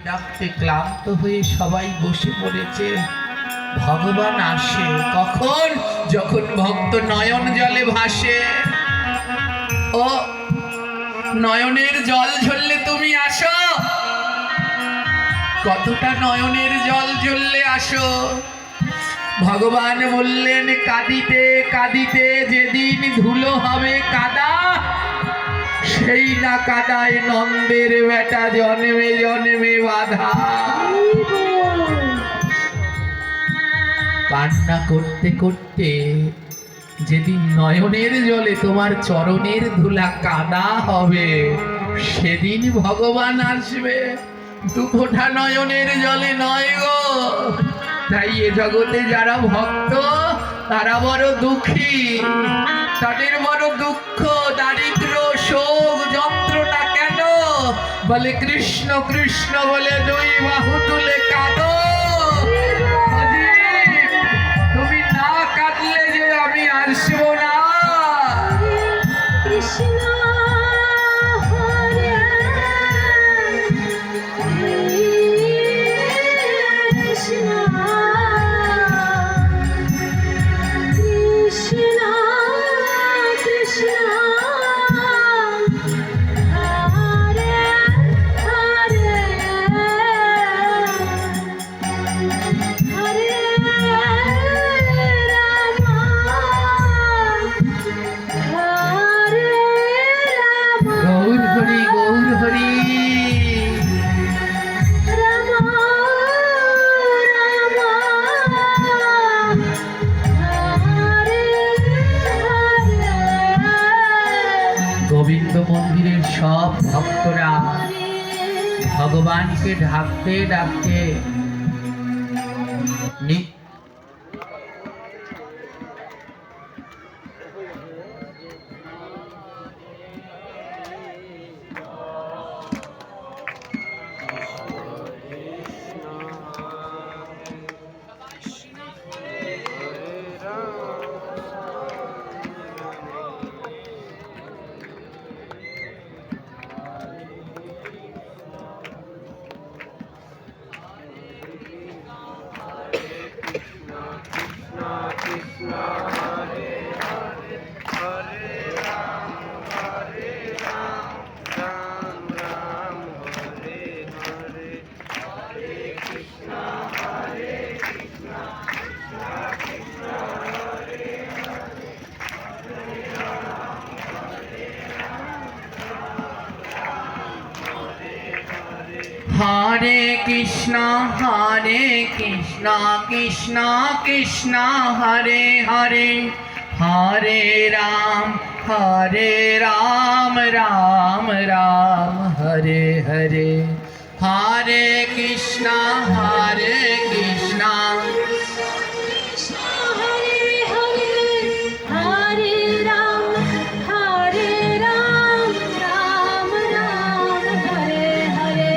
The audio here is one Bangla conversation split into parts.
ডাকতে ক্লান্ত হয়ে সবাই বসে পড়েছে। ভগবান আসে কখন? যখন ভক্ত নয়ন জলে ভাসে। ও নয়নের জল ঝরলে তুমি আসো, কতটা নয়নের জল ঝরলে আসো। ভগবান বললেন কাঁদিতে কাঁদিতে যেদিন ধুলো হবে কাদা, সেই না কাদায় নন্দের বেটা জন্মে জন্মে বাধা। কান্না করতে করতে যেদিন নয়নের জলে তোমার চরণের ধুলা কাদা হবে, সেদিন ভগবান আসবে। দুফোঁটা নয়নের জলে নয় গো। তাই এ জগতে যারা ভক্ত তারা বড় দুঃখী, তাদের বড় দুঃখ, দারিদ্র, শোক, যন্ত্রণা। কেন? বলে কৃষ্ণ কৃষ্ণ বলে দুই বাহু তুলে কাঁদো। তুমি না কাঁদলে যে আমি আসবো না। কৃষ্ণ হরে কৃষ্ণ কৃষ্ণ কৃষ্ণ হরে হরে হরে রাম হরে রাম গৌর হরি গৌর হরি। রাম রাম হরে হরে গোবিন্দ মন্দিরের সব ভক্তরা ভগবানকে ডাকতে ডাকতে হরে কৃষ্ণ কৃষ্ণ কৃষ্ণ হরে হরে, হরে রাম রাম রাম হরে হরে। হরে কৃষ্ণ কৃষ্ণ হরে হরে হরে রাম রাম রাম হরে হরে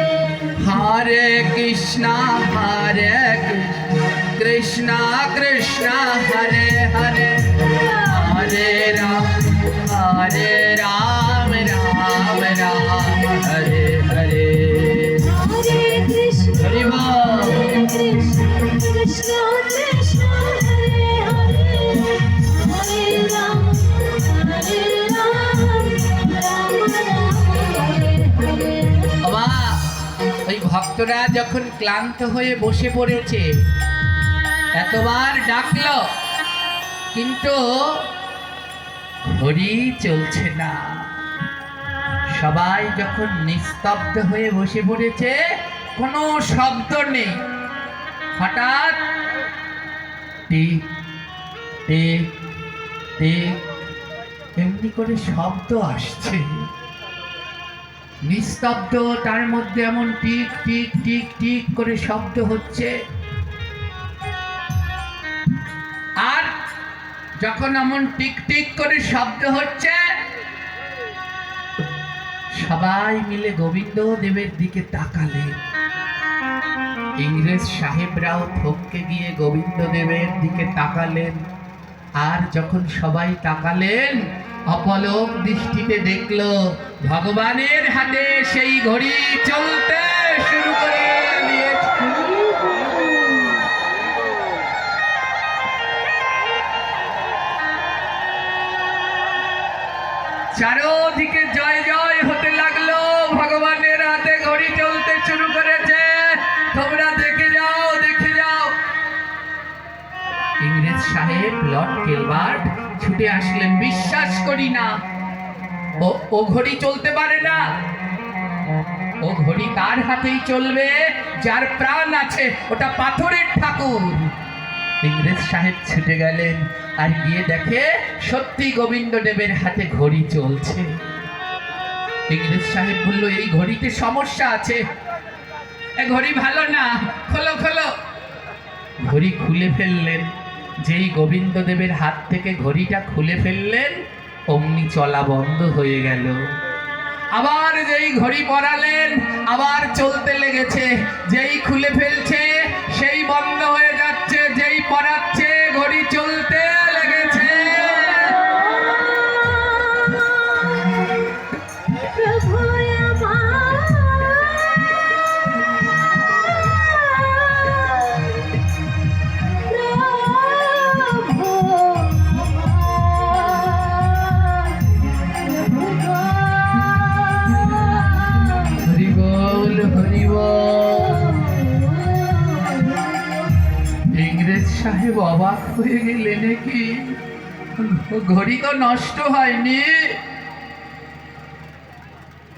হরে কৃষ্ণ কৃষ্ণ কৃষ্ণ হরে হরে, হরে রাম রাম রাম হরে হরে। হরে কৃষ্ণ হরি বল। কৃষ্ণ কৃষ্ণ কৃষ্ণ হরে হরে হরে রাম রাম রাম হরে হরে। বাবা, ওই ভক্তরা যখন ক্লান্ত হয়ে বসে পড়েছে, এতবার ডাকলো কিন্তু হরি চলছে না। সবাই যখন নিস্তব্ধ হয়ে বসে পড়েছে, কোনো শব্দ নেই, হঠাৎ টিক টিক টিক এমনি করে শব্দ আসছে। নিস্তব্ধ, তার মধ্যে এমন টিক টিক টিক টিক করে শব্দ হচ্ছে। আর যখন এমন টিক টিক করে শব্দ হচ্ছে, সবাই মিলে গোবিন্দ দেবের দিকে তাকালেন। ইংরেজ সাহেবরাও থমকে গিয়ে গোবিন্দ দেবের দিকে তাকালেন। আর যখন সবাই তাকালেন, অপলক দৃষ্টিতে দেখলো ভগবানের হাতে সেই ঘড়ি চলতে শুরু করে চারোদিকে জয় জয় হতে লাগলো, ভগবানের হাতে ঘড়ি চলতে শুরু করেছে। তোমরা দেখে যাও, দেখে যাও। ইংরেজ সাহেব লর্ড গিলবার্ট ছুটে আসলেন। বিশ্বাস করি না, ও ঘড়ি চলতে পারে না। ও ঘড়ি তার হাতেই চলবে যার প্রাণ আছে, ওটা পাথরের ঠাকুর। ইংরেজ সাহেব ছুটে গেলেন আর গিয়ে দেখে সত্যি গোবিন্দদেবের হাতে ঘড়ি চলছে। ইংরেজ সাহেব বলল, এই ঘড়িতে সমস্যা আছে, এ ঘড়ি ভালো না, খোলো খোলো। ঘড়ি খুলে ফেললেন। যেই গোবিন্দদেবের হাত থেকে ঘড়িটা খুলে ফেললেন, অমনি চলা বন্ধ হয়ে গেল। আবার যেই ঘড়ি পরালেন, আবার চলতে লেগেছে। যেই খুলে ফেলছে সেই বন্ধ হয়ে যাচ্ছে, যেই পরাচ্ছে ঘড়ি চলতে লেগেছে। প্রভু হরি বল, হরি বল। ইংরেজ সাহেব অবাক হয়ে গেলেন, কি ঘড়ি তো নষ্ট হয়নি।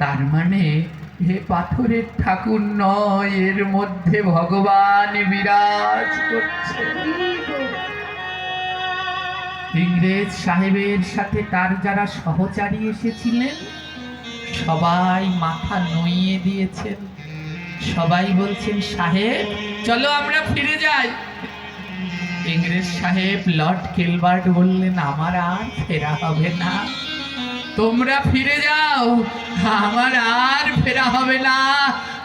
তার মানে এ পাথরের ঠাকুর নয়, এর মধ্যে ভগবান বিরাজ করছে। ইংরেজ সাহেবের সাথে তার যারা সহচারী এসেছিলেন সবাই মাথা নুইয়ে দিয়েছেন। সবাই বলছেন, সাহেব চলো আমরা ফিরে যাই। ইংরেজ সাহেব লর্ড গিলবার্ট বললেন, আমার আর ফেরা হবে না, তোমরা ফিরে যাও, আমার আর ফেরা হবে না।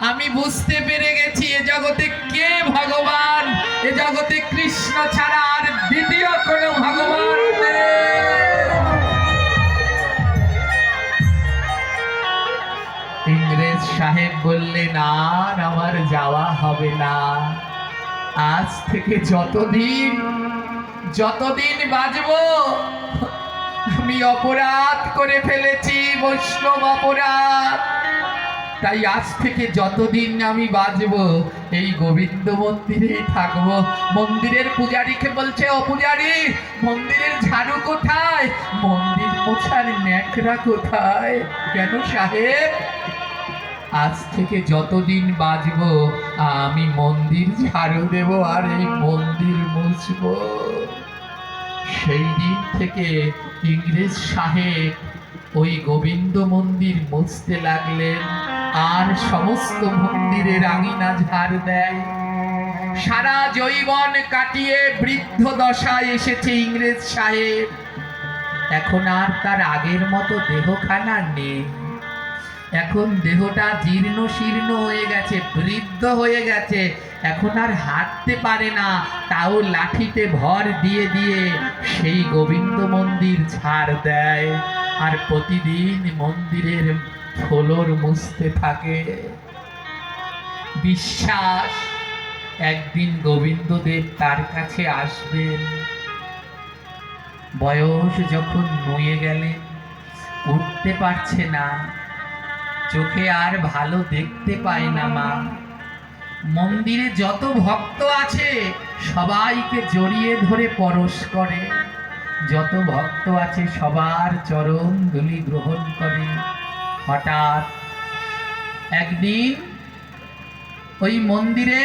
আমি বুঝতে পেরে গেছি এ জগতে কে ভগবান। এ জগতে কৃষ্ণ ছাড়া আর দ্বিতীয় কোনো ভগবান নেই। ইংরেজ সাহেব বললেন, আর আমার যাওয়া হবে না। আজ থেকে যতদিন বাঁচবো, আমি অপরাধ করে ফেলেছি, বৈষ্ণব অপরাধ। তাই আজ থেকে যতদিন আমি বাঁচবো এই গোবিন্দ মন্দিরেই থাকবো। মন্দিরের পূজারীকে বলছে, ও পূজারী, মন্দিরের ঝাড়ু কোথায়? মন্দির মোছার ন্যাকড়া কোথায়? কেন সাহেব? আজ থেকে যতদিন বাঁচবো আমি মন্দির ঝাড়ু দেব আর এই মন্দির মুছবো। সেই দিন থেকে ইংরেজ সাহেব ওই গোবিন্দ মন্দির মুছতে লাগলেন আর সমস্ত মন্দিরের আঙিনা ঝাড় দেয়। সারা যৌবন কাটিয়ে বৃদ্ধ দশায় এসেছে ইংরেজ সাহেব। এখন আর তার আগের মতো দেহখানা নেই। এখন দেহটা জীর্ণ শীর্ণ হয়ে গেছে, বৃদ্ধ হয়ে গেছে। এখন আর হাঁটতে পারে না, তাও লাঠিতে ভর দিয়ে দিয়ে সেই গোবিন্দ মন্দির ঝাড় দেয় আর প্রতিদিন মন্দিরের ফ্লোর মুছতে থাকে। বিশ্বাস একদিন গোবিন্দদেব তার কাছে আসবেন। বয়স যখন নুয়ে গেলেন, উঠতে পারছে না, চোখে আর ভালো দেখতে পায় না মা। মন্দিরে যত ভক্ত আছে সবাইকে জড়িয়ে ধরে পরশ করে, যত ভক্ত আছে সবার চরণ ধুলি গ্রহণ করে। হঠাৎ একদিন ওই মন্দিরে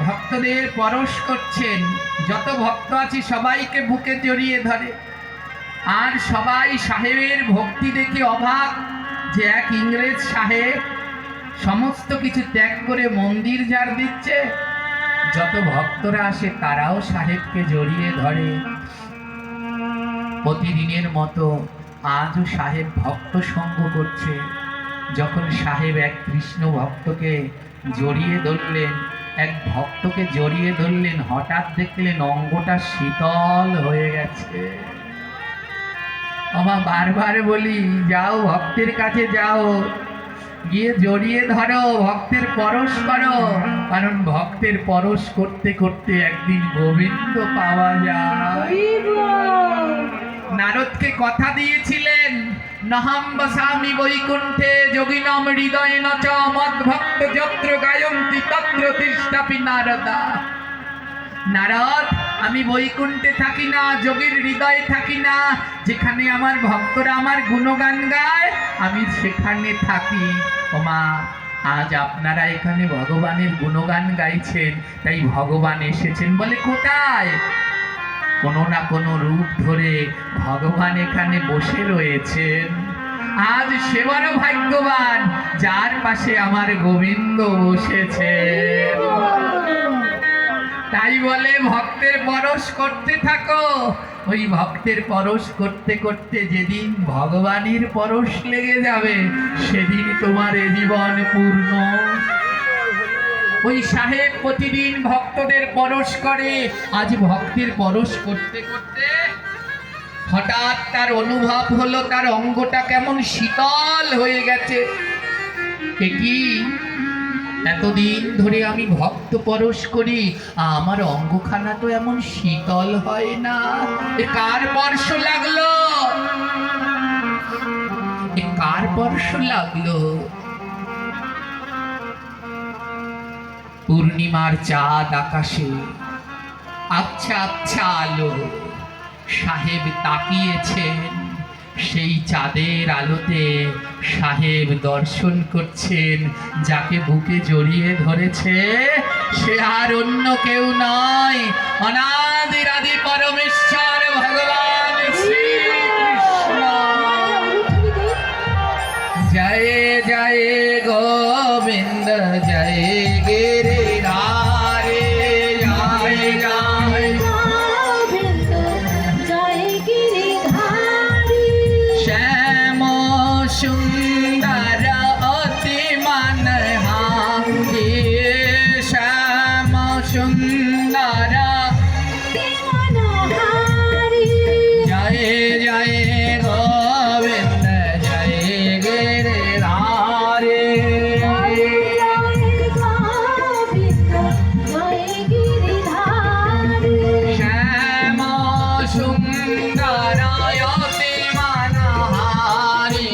ভক্তদের পরশ করছেন, যত ভক্ত আছে সবাইকে বুকে জড়িয়ে ধরে। আর সবাই সাহেবের ভক্তি দেখে অবাক যে এক ইংরেজ সাহেব সমস্ত কিছু ত্যাগ করে মন্দির ঝাড় দিচ্ছে। যত ভক্তরা আসে তারাও সাহেবকে জড়িয়ে ধরে। প্রতিদিনের মতো আজও সাহেব ভক্ত সঙ্গ করছে। যখন সাহেব এক কৃষ্ণ ভক্তকে জড়িয়ে ধরলেন, হঠাৎ দেখলেন অঙ্গটা শীতল হয়ে গেছে। আমা বারবার বলি, যাও ভক্তের কাছে যাও, গিয়ে জড়িয়ে ধরো, ভক্তের পরশ করো, কারণ ভক্তের পরশ করতে করতে একদিন গোবিন্দ পাওয়া যায়। নারদকে কথা দিয়েছিলেন, নহম বসামি বৈকুণ্ঠে যোগিনম হৃদয়েন চ মদ্ভক্ত যত্র গায়ন্তি তত্র তিষ্ঠাপি নারদা। নারদ, আমি বৈকুণ্ঠে থাকি না, যোগীর হৃদয়ে থাকি না। যেখানে আমার ভক্তরা আমার গুণগান গায় আমি সেখানে থাকি। ওমা, আজ আপনারা এখানে ভগবানের গুণগান গাইছেন, তাই ভগবান এসেছেন বলে কোথায়? কোনো না কোনো রূপ ধরে ভগবান এখানে বসে রয়েছেন। আজ সে বড় ভাগ্যবান যার পাশে আমার গোবিন্দ বসেছে। তাই বলে ভক্তের পরশ করতে থাকো। ওই ভক্তের পরশ করতে করতে যেদিন ভগবানের পরশ লেগে যাবে সেদিন তোমার এ জীবন পূর্ণ। ওই সাহেব প্রতিদিন ভক্তদের পরশ করে। আজ ভক্তের পরশ করতে করতে হঠাৎ তার অনুভব হলো তার অঙ্গটা কেমন শীতল হয়ে গেছে। এ কি, এতদিন ধরে আমি ভক্ত পরশ করি, আমার অঙ্গখানা তো এমন শীতল হয় না। এ কার স্পর্শ লাগলো? এ কার স্পর্শ লাগলো? পূর্ণিমার চাঁদ আকাশে, আচ্ছা আচ্ছা আলো। সাহেব তাকিয়েছেন, সেই চাঁদের আলোতে সাহেব দর্শন করছেন যাকে বুকে জড়িয়ে ধরেছে সে আর অন্য কেউ নয়, অনাদির আদি পরমেশ্বর ভগবান শ্রীকৃষ্ণ। জয় জয় গোবিন্দ জয় গিরিধারে, জয় জয় গোবিন্দ জয় গিরিধারী। শ্যাম সুন্দর অতি মানহারি, শ্যাম সুন্দর মনোহারী। জয় জয় গোবিন্দ জয় গিরিধারে। শ্যাম সুন্দর অতি মানহারি,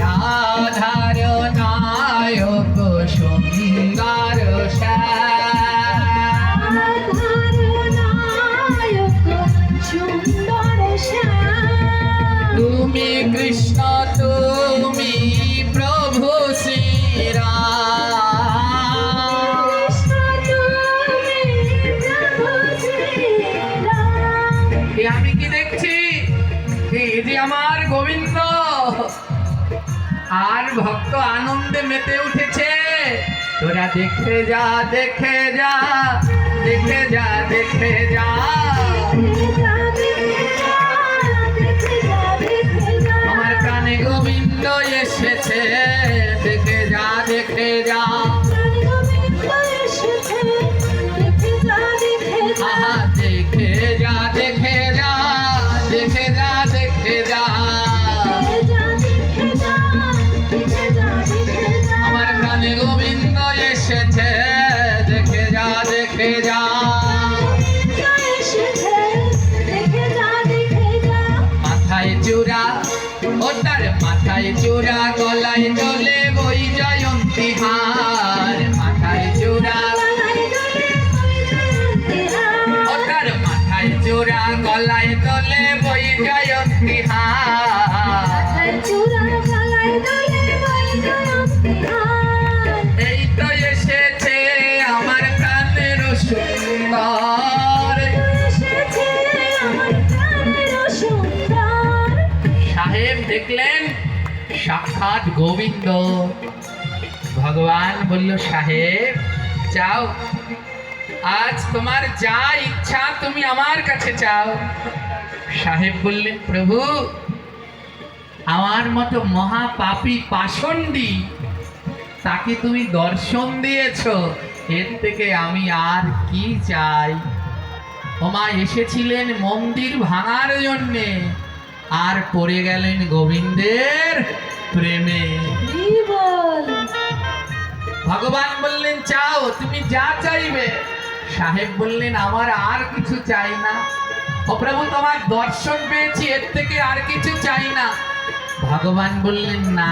রাধার নায়ক সুন্দর শ্যাম। তুমি কৃষ্ণ তুমি প্রভু শ্রীরাম। এ আমি কি দেখছি? এই যে আমার গোবিন্দ। আর ভক্ত আনন্দে মেতে উঠেছে। তোরা দেখে যা দেখে যা দেখে যা দেখে যা। আমার প্রাণে গোবিন্দ এসেছে, দেখে যা দেখে যা। আহা, দেখে যা দেখে যা দেখে যা দেখে যা। আমার প্রাণে গোবিন্দ এসেছে, দেখে যা দেখে যা। মাথায় চূড়া, ও তার মাথায় চূড়া, গলায় দোলে বই জয়ন্তী হার। মাথায় চূড়া, ও তার মাথায় চূড়া, গলায় দোলে বই জয়ন্তী হার। এই তো এসেছে আমার প্রাণের সুন্দর। সাহেব দেখলেন সাক্ষাৎ গোবিন্দ। ভগবান বলল, সাহেব চাও, আজ তোমার যা ইচ্ছা তুমি আমার কাছে চাও। সাহেব বললেন, প্রভু আমার মতো মহাপাপী পাষণ্ডী তাকে তুমি দর্শন দিয়েছ, এর থেকে আমি আর কি চাই? ওমা এসেছিলেন মন্দির ভাঙার জন্যে, আর পড়ে গেলেন গোবিন্দের প্রেমে। ভগবান বললেন, চাও, তুমি যা চাইবে সাহেব বললেন আমার আর কিছু চাই না, ও প্রভু তোমার দর্শন পেয়েছি, এর থেকে আর কিছু চাই না। ভগবান বললেন না,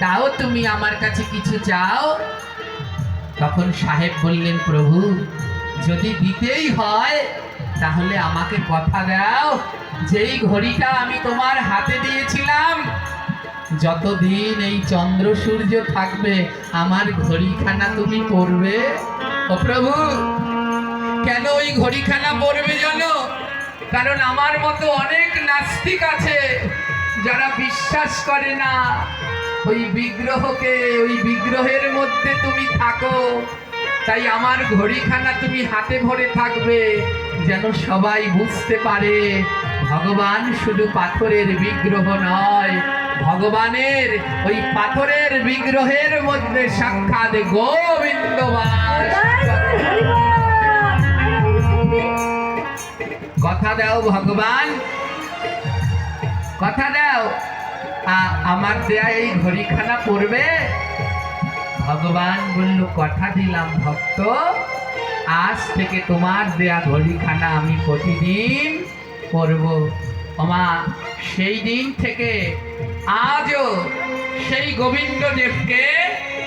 তাও তুমি আমার কাছে কিছু চাও? তখন সাহেব বললেন, প্রভু যদি দিতেই হয় তাহলে আমাকে কথা দাও, যেই ঘড়িটা আমি তোমার হাতে দিয়েছিলাম, যতদিন এই চন্দ্র সূর্য থাকবে আমার ঘড়িখানা তুমি পরবে। ও প্রভু, কেন ওই ঘড়িখানা পরবে জানো? কারণ আমার মতো অনেক নাস্তিক আছে যারা বিশ্বাস করে না ওই বিগ্রহকে, ওই বিগ্রহের মধ্যে তুমি থাকো, তাই আমার ঘড়িখানা তুমি হাতে ভরে থাকবে, যেন সবাই বুঝতে পারে ভগবান শুধু পাথরের বিগ্রহ নয়, ভগবানের ওই পাথরের বিগ্রহের মধ্যে সাক্ষাৎ গোবিন্দ বাস। কথা দাও ভগবান, কথা দাও আমার দেয়া এই ঘড়িখানা পড়বে। ভগবান বলল, কথা দিলাম ভক্ত, আজ থেকে তোমার দেয়া ঘড়িখানা আমি প্রতিদিন পরব। ওমা, সেই দিন থেকে আজও সেই গোবিন্দ দেবকে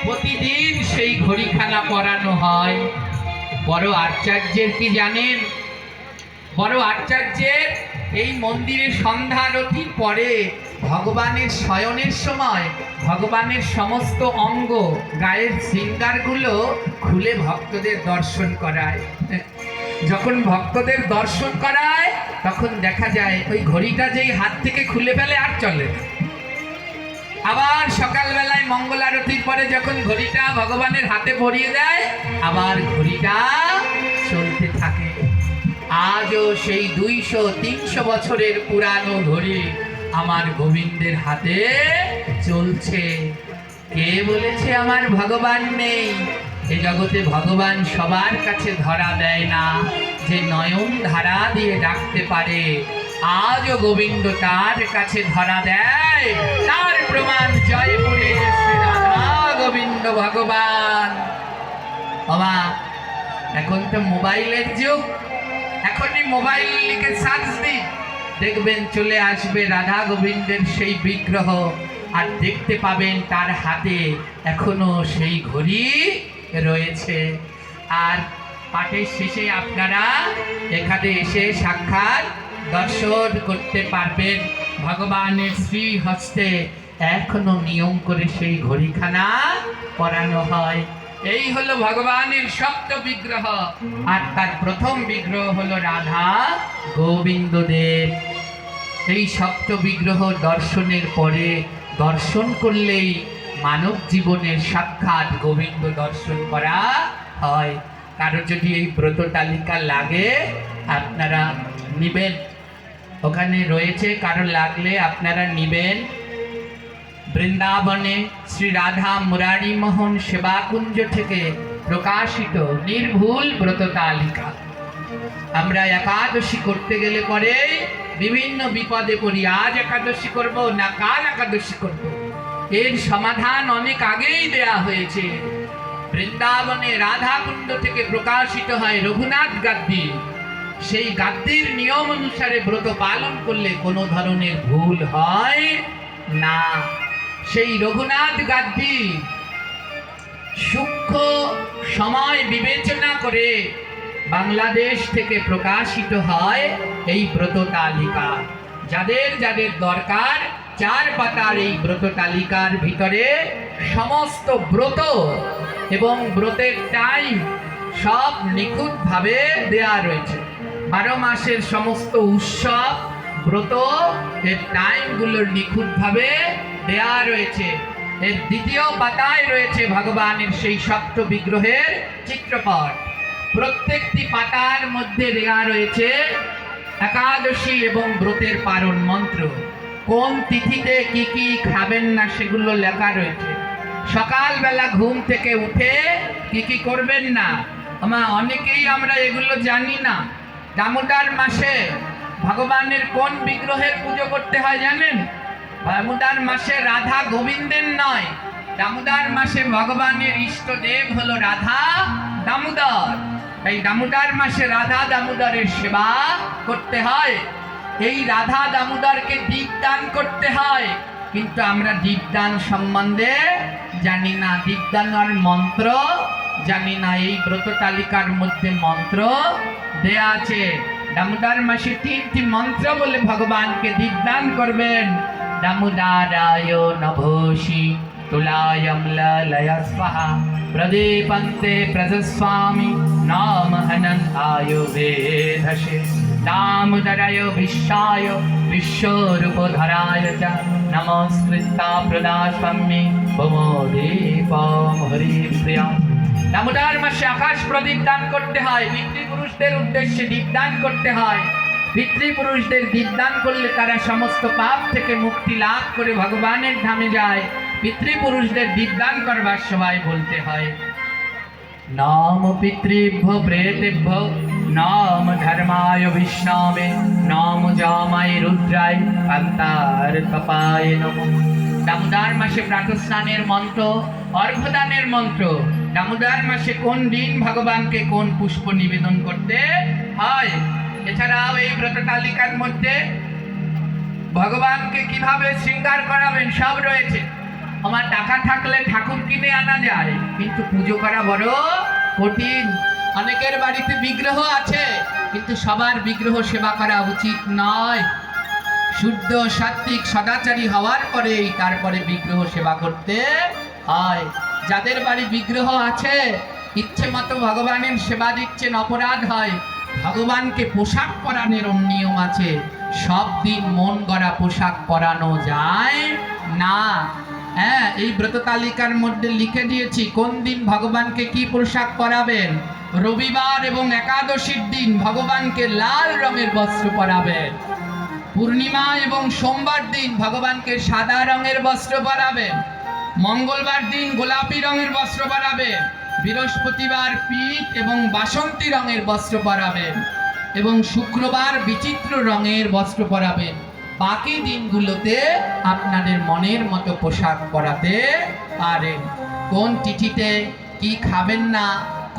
প্রতিদিন সেই ঘড়িখানা পরানো হয়। বড় আচার্যের কি জানেন? বড় আচার্যের এই মন্দিরে সন্ধ্যা আরতির পরে ভগবানের শয়নের সময় ভগবানের সমস্ত অঙ্গ, গায়ের শৃঙ্গারগুলো খুলে ভক্তদের দর্শন করায়। যখন ভক্তদের দর্শন করায় তখন দেখা যায় ওই ঘড়িটা যেই হাত থেকে খুলে ফেলে আর চলে না। আবার সকালবেলায় মঙ্গল আরতির পরে যখন ঘড়িটা ভগবানের হাতে পরিয়ে দেয়, আবার ঘড়িটা চলতে থাকে। আজও সেই 200-300 বছরের পুরানো ঘড়ি আমার গোবিন্দের হাতে চলছে। কে বলেছে আমার ভগবান নেই? এ জগতে ভগবান সবার কাছে ধরা দেয় না, যে নয়ন ধারা দিয়ে ডাকতে পারে আজও গোবিন্দ তার কাছে ধরা দেয়। তার প্রমাণ জয়পুরে শ্রী রাধা গোবিন্দ ভগবান। বাবা, এখন তো মোবাইলের যুগ, এখনই মোবাইল লিখে সার্চ দিন, দেখবেন চলে আসবে রাধা গোবিন্দের সেই বিগ্রহ, আর দেখতে পাবেন তার হাতে এখনো সেই ঘড়ি রয়েছে। আর পাঠের শেষে আপনারা এখানে এসে সাক্ষাৎ দর্শন করতে পারবেন। ভগবানের শ্রী হস্তে এখনো নিয়ম করে সেই ঘড়িখানা পরানো হয়। এই হলো ভগবানের সপ্ত বিগ্রহ, আর তার প্রথম বিগ্রহ হলো রাধা গোবিন্দ দেব। এই সপ্ত বিগ্রহ দর্শনের পরে দর্শন করলেই মানব জীবনের সাক্ষাৎ গোবিন্দ দর্শন করা হয়। কারো যদি এই ব্রত তালিকা লাগে আপনারা নিবেন, ওখানে রয়েছে, কারো লাগলে আপনারা নিবেন। বৃন্দাবনে শ্রী রাধা মুরারি মোহন সেবাকুঞ্জ থেকে প্রকাশিত নির্ভুল ব্রত তালিকা। আমরা একাদশী করতে গেলে পরে বিভিন্ন বিপদে পড়ি, আজ একাদশী করব না কাল একাদশী করব। এর সমাধান অনেক আগেই দেয়া হয়েছে। বৃন্দাবনে রাধাকুণ্ড থেকে প্রকাশিত হয় রঘুনাথ গাদ্দি। সেই গাদ্দির নিয়ম অনুসারে ব্রত পালন করলে কোনো ধরনের ভুল হয় না। সেই রঘুনাথ গাদ্দি সূক্ষ্ম সময় বিবেচনা করে বাংলাদেশ থেকে প্রকাশিত হয় এই ব্রত তালিকা। যাদের যাদের দরকার 4 পাতার এই ব্রত তালিকার ভিতরে সমস্ত ব্রত এবং ব্রতের টাইম সব নিখুঁতভাবে দেয়া রয়েছে। 12 মাসের সমস্ত উৎসব, ব্রত এর টাইমগুলো নিখুঁতভাবে দেয়া রয়েছে। এর দ্বিতীয় পাতায় রয়েছে ভগবানের সেই সপ্ত বিগ্রহের চিত্রপট। প্রত্যেকটি পাতার মধ্যে দেয়া রয়েছে একাদশী এবং ব্রতের পারণ মন্ত্র, কোন তিথিতে কি কি খাবেন না সেগুলো লেখা রয়েছে। সকালবেলা ঘুম থেকে উঠে কি কি করবেন না, অনেকেই আমরা এগুলো জানি না। দামোদর মাসে ভগবানের কোন বিগ্রহের পুজো করতে হয় জানেন? দামোদর মাসে রাধা গোবিন্দের নয়, দামোদর মাসে ভগবানের ইষ্ট দেব হলো রাধা দামোদর। এই দামোদর মাসে রাধা দামোদরের সেবা করতে হয়, এই রাধা দামোদরকে দীপদান করতে হয়। কিন্তু আমরা দীপদান সম্বন্ধে জানি না, দীপদানের মন্ত্র জানি না। এই ব্রত তালিকার মধ্যে মন্ত্র দেয়া আছে। দামোদর মাসে 3টি মন্ত্র বলে ভগবানকে দীপদান করবেন। দামোদরায় নভোষি তুলায়ম ললয় স্বাহা প্রদীপন্তে প্রজস্বামি নাম অনন্তায় বেধসে দামোদরায় বিশ্বয় বিশ্বরূপধরায় চ নমস্কৃতা প্রদাস্মে ভমোদীপম হরিপ্রিয়া। দামোদর মাসে আকাশ প্রদীপ দান করতে হয়, পিতৃপুরুষদের উদ্দেশ্যে দীপদান করতে হয়। পিতৃপুরুষদের দীপদান করলে তারা সমস্ত পাপ থেকে মুক্তি লাভ করে ভগবানের ধামে যায়। পিতৃপুরুষদের দীপদান করবার সময় বলতে হয় নাম পিতৃভ্য প্রেতেভ্য নাম ধর্মায় বিষ্ণবে নাম জামায় রুদ্রায় কান্তার তপায় নমঃ। দামোদর মাসে প্রাতঃস্নানের মন্ত্র, অর্ঘ্যদানের মন্ত্র। দামোদর মাসে কোন দিন ভগবানকে কোন পুষ্প নিবেদন করতে হয়। এছাড়াও এই ব্রত তালিকার মধ্যে ভগবানকে কিভাবে শৃঙ্গার করাবেন সব রয়েছে। আমার টাকা থাকলে ঠাকুর কিনে আনা যায়, কিন্তু পুজো করা বড় কঠিন। অনেকের বাড়িতে বিগ্রহ আছে, কিন্তু সবার বিগ্রহ সেবা করা উচিত নয়। শুদ্ধ সাত্বিক সদাচারী হওয়ার পরেই তারপরে বিগ্রহ সেবা করতে হয়। যাদের বাড়ি বিগ্রহ আছে, ইচ্ছে মতো ভগবানের সেবা দিচ্ছেন, অপরাধ হয়। ভগবানকে পোশাক পরানোর নিয়ম আছে। সব দিন মন গড়া পোশাক পরানো যায় না। হ্যাঁ, এই ব্রত তালিকার মধ্যে লিখে দিয়েছি কোন দিন ভগবানকে কি পোশাক পরাবেন। রবিবার এবং একাদশীর দিন ভগবানকে লাল রঙের বস্ত্র পরাবেন। পূর্ণিমা এবং সোমবার দিন ভগবানকে সাদা রঙের বস্ত্র পরাবেন। মঙ্গলবার দিন গোলাপি রঙের বস্ত্র পরাবেন। বৃহস্পতিবার পীত এবং বাসন্তী রঙের বস্ত্র পরাবেন এবং শুক্রবার বিচিত্র রঙের বস্ত্র পরাবেন। বাকি দিনগুলোতে আপনাদের মনের মতো পোশাক পরাতে পারেন। কোন তিথিতে কি খাবেন না,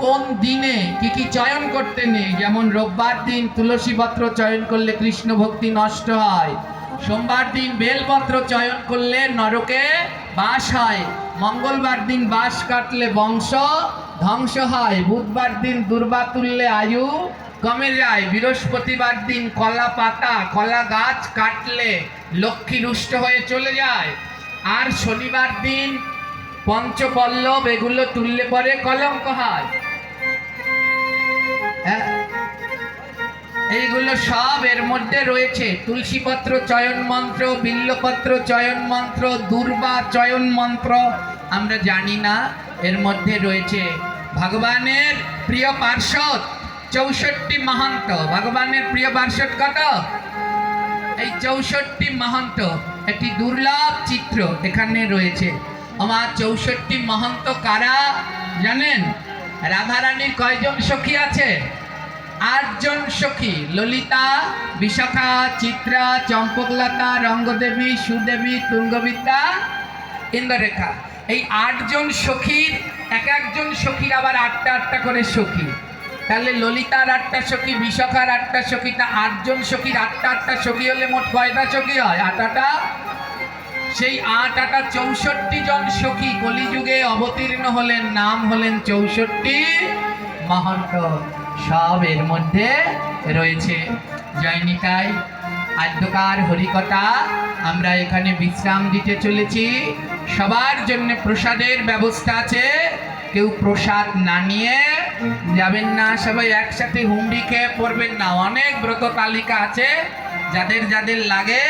কোন দিনে কি কি চয়ন করতে নেই। যেমন রোববার দিন তুলসী পত্র চয়ন করলে কৃষ্ণ ভক্তি নষ্ট হয়। সোমবার দিন বেলপত্র চয়ন করলে নরকে বাস হয়। মঙ্গলবার দিন বাস কাটলে বংশ ধ্বংস হয়। বুধবার দিন দুর্বা তুললে আয়ু কমে যায়। বৃহস্পতিবার দিন কলা পাতা কলা গাছ কাটলে লক্ষ্মী রুষ্ট হয়ে চলে যায়। আর শনিবার দিন পঞ্চপল্লব এগুলো তুললে পরে কলঙ্ক হয়। এইগুলো সব এর মধ্যে রয়েছে। তুলসী পত্র চয়ন মন্ত্র, বিল্লপত্র চয়ন মন্ত্র, দুর্বা চয়ন মন্ত্র আমরা জানি না, এর মধ্যে রয়েছে। ভগবানের প্রিয় পার্ষদ 64 মহন্ত। ভগবানের প্রিয় পার্ষদ কত? এই 64 মহন্ত। একটি দুর্লভ চিত্র এখানে রয়েছে। আমার 64 মহন্ত কারা জানেন? রাধারানীর কয়জন সখী আছে? 8 জন সখী। ললিতা, বিশাখা, চিত্রা, চম্পকলতা, রঙ্গদেবী, সুদেবী, তুঙ্গবিদ্যা, ইন্দ্ররেখা। এই 8 জন সখীর এক একজন সখীর আবার 8টা করে সখী। তাহলে ললিতার 8টা সখী, বিশাখার 8টা সখী, তা 8 জন সখীর 8টা সখী হলে মোট কয়টা সখী হয়? 8টা। সেই 8 64 জন সখী কলিযুগে অবতীর্ণ হলেন, নাম হলেন 64 মহন্ত। সব এর মধ্যে রয়েছে। জয় নিতাই। আদ্যকার হরিকথা আমরা এখানে বিশ্রাম দিতে চলেছি। সবার জন্য প্রসাদের ব্যবস্থা আছে। কেউ প্রসাদ না নিয়ে যাবেন না। সবাই একসাথে হুমড়ি খেয়ে পড়বেন না। অনেক ব্রত তালিকা আছে, যাদের যাদের লাগে